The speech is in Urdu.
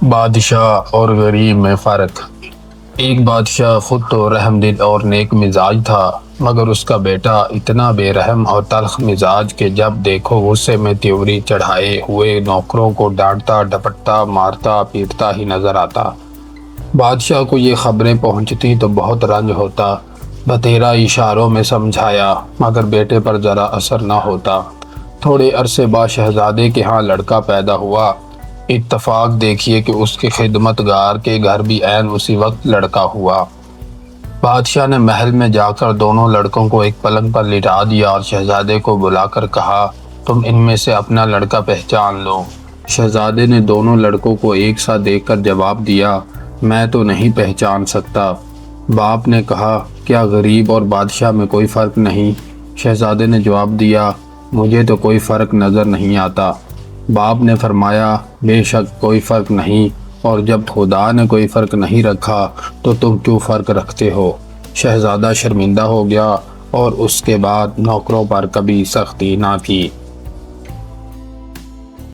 بادشاہ اور غریب میں فرق۔ ایک بادشاہ خود تو رحم دل اور نیک مزاج تھا، مگر اس کا بیٹا اتنا بے رحم اور تلخ مزاج کہ جب دیکھو غصے میں تیوری چڑھائے ہوئے نوکروں کو ڈانٹتا ڈپٹتا مارتا پیٹتا ہی نظر آتا۔ بادشاہ کو یہ خبریں پہنچتی تو بہت رنج ہوتا، بتیرا اشاروں میں سمجھایا، مگر بیٹے پر ذرا اثر نہ ہوتا۔ تھوڑے عرصے بعد شہزادے کے ہاں لڑکا پیدا ہوا۔ اتفاق دیکھیے کہ اس کے خدمت گار کے گھر بھی عین اسی وقت لڑکا ہوا۔ بادشاہ نے محل میں جا کر دونوں لڑکوں کو ایک پلنگ پر لٹا دیا اور شہزادے کو بلا کر کہا، تم ان میں سے اپنا لڑکا پہچان لو۔ شہزادے نے دونوں لڑکوں کو ایک ساتھ دیکھ کر جواب دیا، میں تو نہیں پہچان سکتا۔ باپ نے کہا، کیا غریب اور بادشاہ میں کوئی فرق نہیں؟ شہزادے نے جواب دیا، مجھے تو کوئی فرق نظر نہیں آتا۔ باپ نے فرمایا، بے شک کوئی فرق نہیں، اور جب خدا نے کوئی فرق نہیں رکھا تو تم کیوں فرق رکھتے ہو؟ شہزادہ شرمندہ ہو گیا اور اس کے بعد نوکروں پر کبھی سختی نہ کی۔